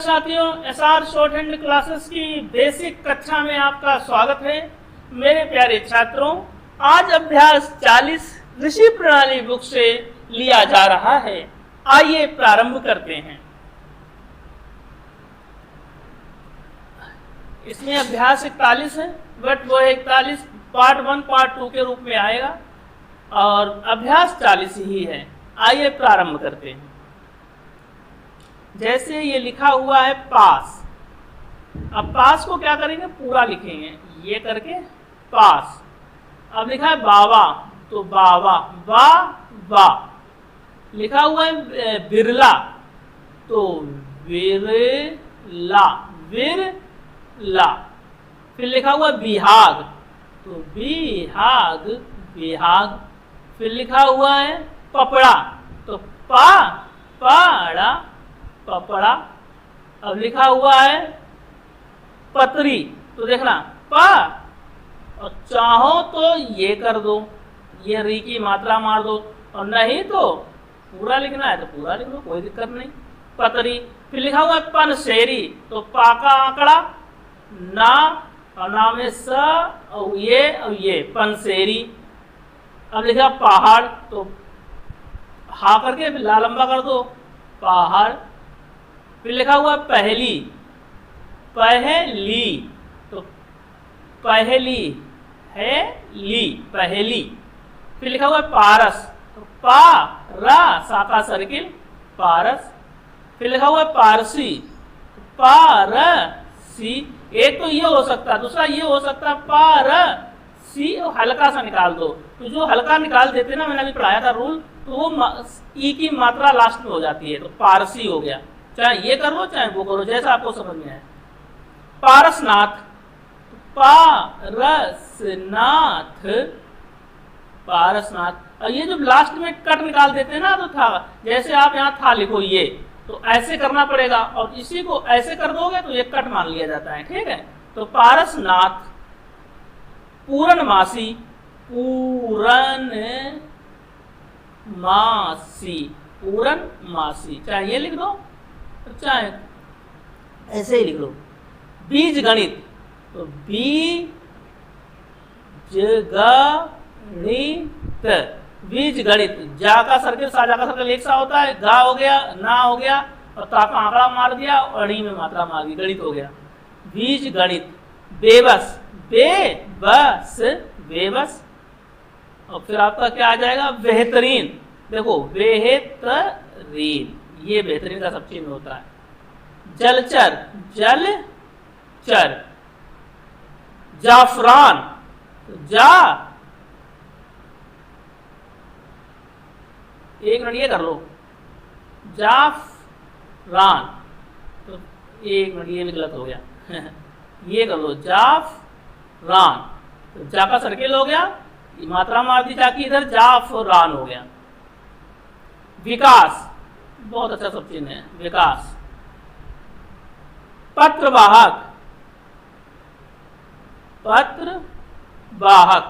साथियों, SR short hand classes की basic कक्षा में आपका स्वागत है। मेरे प्यारे छात्रों, आज अभ्यास 40 ऋषि प्रणाली बुक से लिया जा रहा है। आइए प्रारंभ करते हैं। इसमें अभ्यास 41 है, बट वो 41 पार्ट 1 पार्ट 2 के रूप में आएगा और अभ्यास 40 ही है। आइए प्रारंभ करते हैं। जैसे ये लिखा हुआ है पास, अब पास को क्या करेंगे, पूरा लिखेंगे, ये करके पास। अब लिखा है बावा, तो बावा, वा वा। लिखा हुआ है बिरला, तो विरला, विरला। फिर लिखा हुआ बिहाग, तो बिहाग, बिहाग। फिर लिखा हुआ है पपड़ा, तो पाड़ा, पपड़ा। अब लिखा हुआ है पतरी, तो देखना पा, और चाहो तो ये कर दो, ये री की मात्रा मार दो, और नहीं तो पूरा लिखना है तो पूरा लिख दो, कोई दिक्कत नहीं। पतरी। फिर लिखा हुआ है पनसेरी, तो पा का आंकड़ा ना, और ना में स और ये पनसेरी। अब लिखा पहाड़, तो हा करके ला लंबा कर दो, पहाड़। फिर लिखा हुआ पहली, पहली, तो पहली है ली, पहली। फिर लिखा हुआ पारस, तो पारा, साका सर्किल, पारस। फिर लिखा हुआ पारसी, तो पारसी। एक तो ये हो सकता है, दूसरा ये हो सकता है पारसी, और हल्का सा निकाल दो। तो जो हल्का निकाल देते ना, मैंने अभी पढ़ाया था रूल, तो वो ई की मात्रा लास्ट में हो जाती है, तो पारसी हो गया। चाहे ये करो चाहे वो करो, जैसा आपको समझ में आए। पारसनाथ, पारसनाथ, पारसनाथ। और ये जो लास्ट में कट निकाल देते हैं ना, तो था, जैसे आप यहाँ था लिखो ये, तो ऐसे करना पड़ेगा, और इसी को ऐसे कर दोगे तो ये कट मान लिया जाता है, ठीक है। तो पारसनाथ। पूरनमासी, पूरनमासी, पूरनमासी। चाहे ये लिख दो चाहे ऐसे ही लिख लो। बीज गणित, तो बीज गणित, बीज गणित। जा का सर्किल, साजा का सर्किल एक सा होता है, गा हो गया, ना हो गया, और ता का आंकड़ा मार दिया, और अणी में मात्रा मार दी, गणित हो गया। बीज गणित। बेबस, बेबस, बेबस। और फिर आपका क्या आ जाएगा, बेहतरीन। देखो बेहतरीन, ये बेहतरीन का सब चीज में होता है। जलचर, जलचर। जाफरान, जा, एक मिनट ये कर लो, जाफरान, तो एक मिनट ये भी गलत हो गया ये कर लो, जाफरान, तो जा का सर्किल हो गया, मात्रा मार दी जाके इधर, जाफरान हो गया। विकास, बहुत अच्छा सब चीज है, विकास। पत्रवाहक, पत्रवाहक,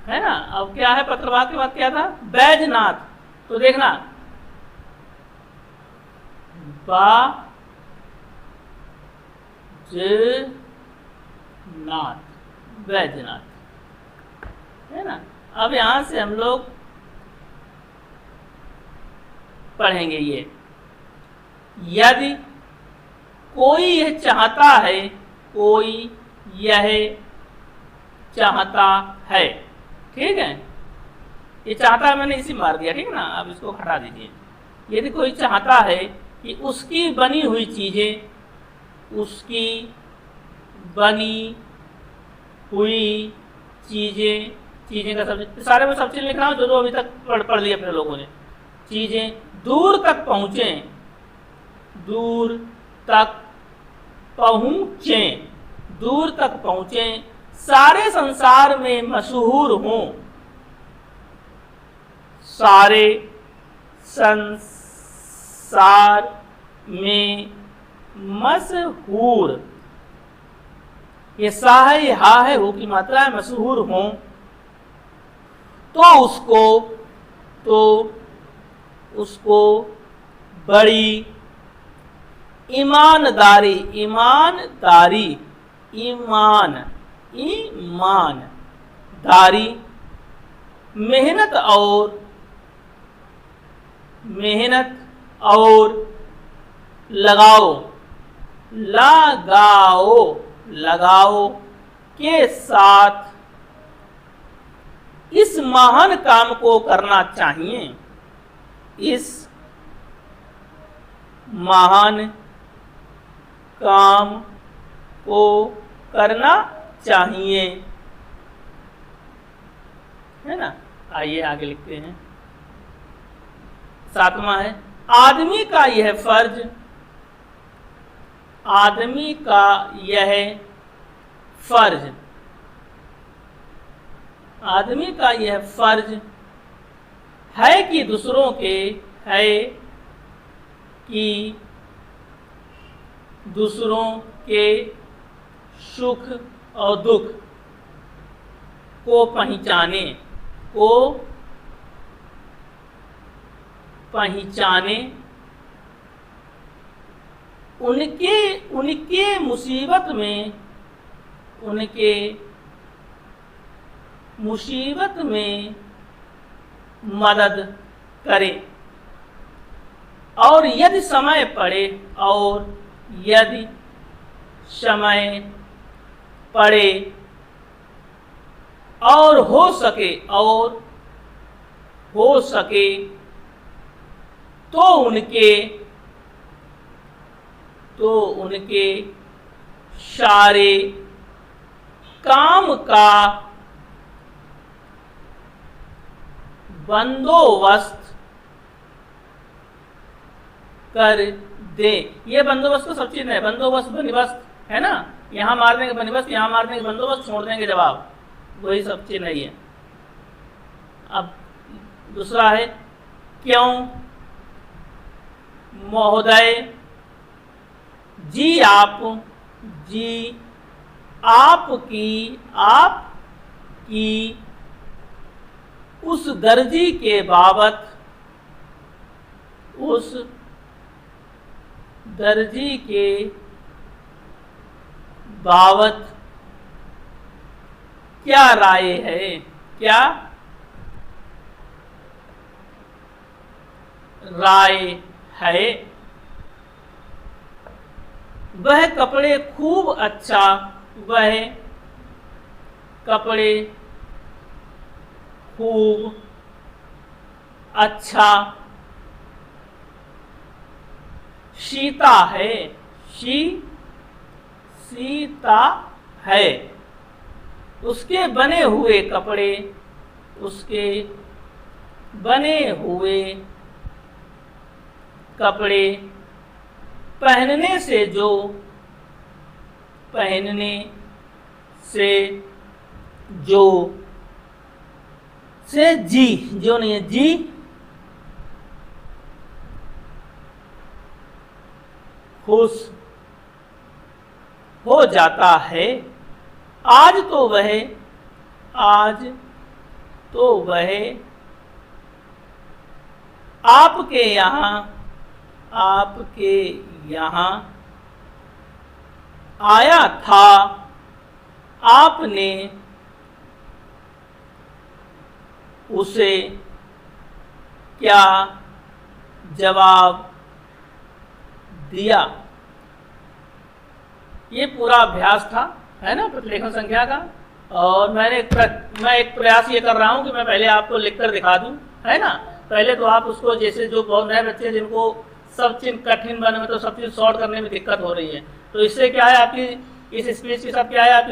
है ना। अब क्या है, पत्रवाहक के बाद क्या था, बैजनाथ। तो देखना बैजनाथ, बैजनाथ, है ना। अब यहां से हम लोग पढ़ेंगे ये। यदि कोई यह चाहता है, कोई यह चाहता है, ठीक है। ये चाहता है मैंने इसी मार दिया, ठीक है ना। अब इसको हटा दीजिए। यदि कोई चाहता है कि उसकी बनी हुई चीजें, उसकी बनी हुई चीजें, चीजें का सब सारे में सब चीज लिख रहा हूं जो अभी तक पढ़ लिया अपने लोगों ने। चीजें दूर तक पहुंचे, दूर तक पहुंचे, दूर तक पहुंचे, सारे संसार में मशहूर हों, सारे संसार में मशहूर, ये सा है, ये हा है, हो की मात्रा है, मशहूर हों, तो उसको बड़ी, ईमानदारी, ईमानदारी, ईमान, ईमानदारी, मेहनत और लगाओ, लगाओ के साथ इस महान काम को करना चाहिए, इस महान काम को करना चाहिए, है ना। आइए आगे लिखते हैं। 7वां है, आदमी का यह फर्ज, आदमी का यह फर्ज, आदमी का यह फर्ज है कि दूसरों के, है कि दूसरों के सुख और दुख को पहचाने, उनके मुसीबत में मदद करे, और यदि समय पड़े और हो सके तो उनके सारे काम का बंदोबस्त कर दे। ये बंदोबस्त तो सब चीज है, बंदोबस्त बंदोबस्त है ना, यहाँ मारने का बंदोबस्त, यहाँ मारने का बंदोबस्त, छोड़ देंगे जवाब, वही सब चीज नहीं है। अब दूसरा है, क्यों महोदय जी आपकी उस दर्जी के बाबत क्या राय है, क्या राय है। वह कपड़े खूब अच्छा, वह कपड़े खूब अच्छा सीता है, सीता है। उसके बने हुए कपड़े पहनने से जी, जो नहीं है जी, खुश हो जाता है। आज तो वह आपके यहाँ आया था, आपने उसे क्या जवाब दिया। ये पूरा अभ्यास था, है ना, प्रतिलेखन संख्या का। और मैं एक प्रयास ये कर रहा हूँ कि मैं पहले आपको लिखकर दिखा दूं, है ना। पहले तो आप उसको, जैसे जो बहुत नए बच्चे जिनको सब चीज कठिन बने, मतलब सब चीज सॉल्व करने में दिक्कत हो रही है, तो इससे क्या है, आपकी इस स्पीच के साथ क्या है, आपकी